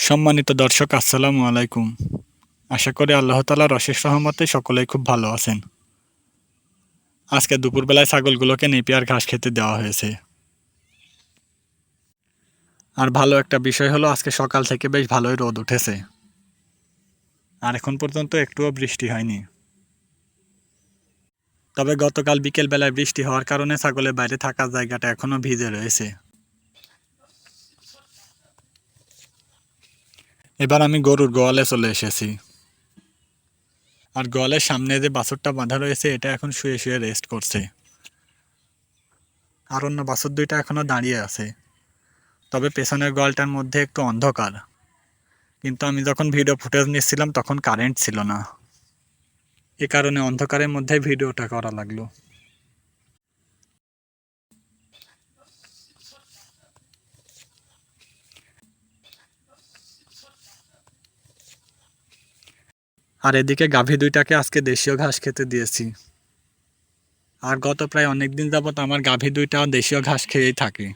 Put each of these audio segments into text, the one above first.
সম্মানিত দর্শক, আসসালামু আলাইকুম। আশা করি আল্লাহ তাআলার অশেষ রহমতে সকলেই খুব ভালো আছেন। আজকে দুপুরবেলায় ছাগলগুলোকে নেপিয়ার ঘাস খেতে দেওয়া হয়েছে। আর ভালো একটা বিষয় হলো, আজকে সকাল থেকে বেশ ভালোই রোদ উঠেছে। আর এখন পর্যন্ত একটুও বৃষ্টি হয়নি। তবে গতকাল বিকেল বেলায় বৃষ্টি হওয়ার কারণে ছাগলের বাইরে থাকার জায়গাটা এখনো ভিজে রয়েছে। এবার আমি গরুর গোয়ালে চলে এসেছি। আর গোয়ালের সামনে যে বাছুরটা বাঁধা রয়েছে, এটা এখন শুয়ে শুয়ে রেস্ট করছে। আর অন্য বাছুর দুইটা এখনো দাঁড়িয়ে আছে। তবে পেছনের গোয়ালটার মধ্যে একটু অন্ধকার, কিন্তু আমি যখন ভিডিও ফুটেজ নিচ্ছিলাম তখন কারেন্ট ছিল না। এ কারণে অন্ধকারের মধ্যে ভিডিওটা করা লাগলো। আর এদিকে গাভী দুইটাকে আজকে দেশীয় ঘাস খেতে দিয়েছি। আর গত প্রায় অনেক দিন যাবত আমার গাভী দুইটা দেশীয় ঘাস খেয়েই থাকে।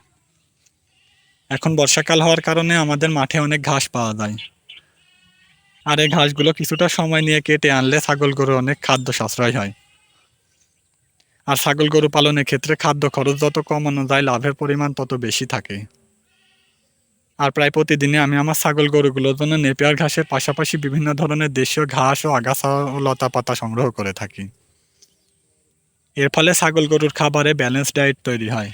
এখন বর্ষাকাল হওয়ার কারণে আমাদের মাঠে অনেক ঘাস পাওয়া যায়। আর এই ঘাসগুলো কিছুটা সময় নিয়ে কেটে আনলে ছাগল গরু অনেক খাদ্য সাশ্রয় হয়। আর ছাগল গরু পালনের ক্ষেত্রে খাদ্য খরচ যত কমানো যায়, লাভের পরিমাণ তত বেশি থাকে। আর প্রায় প্রতিদিনই আমি আমার ছাগল গরুগুলোর জন্য নেপিয়ার ঘাসের পাশাপাশি বিভিন্ন ধরনের দেশীয় ঘাস ও আগাছা ও লতা পাতা সংগ্রহ করে থাকি। এর ফলে ছাগল গরুর খাবারে ব্যালেন্স ডায়েট তৈরি হয়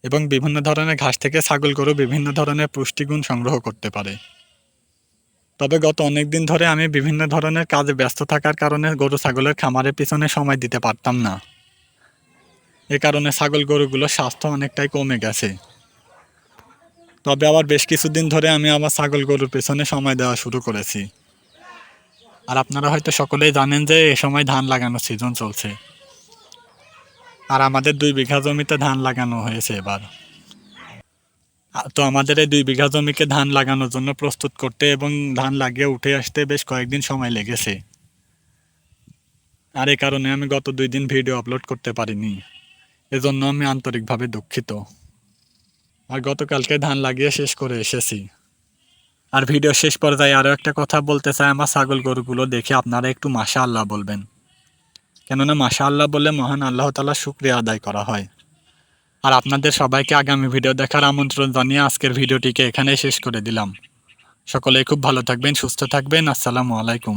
এবং বিভিন্ন ধরনের ঘাস থেকে ছাগল গরু বিভিন্ন ধরনের পুষ্টিগুণ সংগ্রহ করতে পারে। তবে গত অনেক দিন ধরে আমি বিভিন্ন ধরনের কাজে ব্যস্ত থাকার কারণে গরু ছাগলের খামারের পিছনে সময় দিতে পারতাম না। এ কারণে ছাগল গরুগুলোর স্বাস্থ্য অনেকটাই কমে গেছে। তবে আবার বেশ কিছুদিন ধরে আমি আমার ছাগল গরুর পেছনে সময় দেওয়া শুরু করেছি। আর আপনারা হয়তো সকলেই জানেন যে এ সময় ধান লাগানোর সিজন চলছে। আর আমাদের 2 বিঘা জমিতে ধান লাগানো হয়েছে এবার। তো আমাদের এই 2 বিঘা জমিকে ধান লাগানোর জন্য প্রস্তুত করতে এবং ধান লাগিয়ে উঠে আসতে বেশ কয়েকদিন সময় লেগেছে। আর এ কারণে আমি গত 2 দিন ভিডিও আপলোড করতে পারিনি। এজন্য আমি আন্তরিকভাবে দুঃখিত। আর গতকালকে ধান লাগিয়ে শেষ করে এসেছি। আর ভিডিও শেষ পর্যায়ে আরও একটা কথা বলতে চাই, আমার ছাগল গরুগুলো দেখে আপনারা একটু মাশাআল্লাহ বলবেন। কেননা মাশাআল্লাহ বলে মহান আল্লাহ তাআলার শুকরিয়া আদায় করা হয়। আর আপনাদের সবাইকে আগামী ভিডিও দেখার আমন্ত্রণ জানিয়ে আজকের ভিডিওটিকে এখানেই শেষ করে দিলাম। সকলেই খুব ভালো থাকবেন, সুস্থ থাকবেন। আসসালামু আলাইকুম।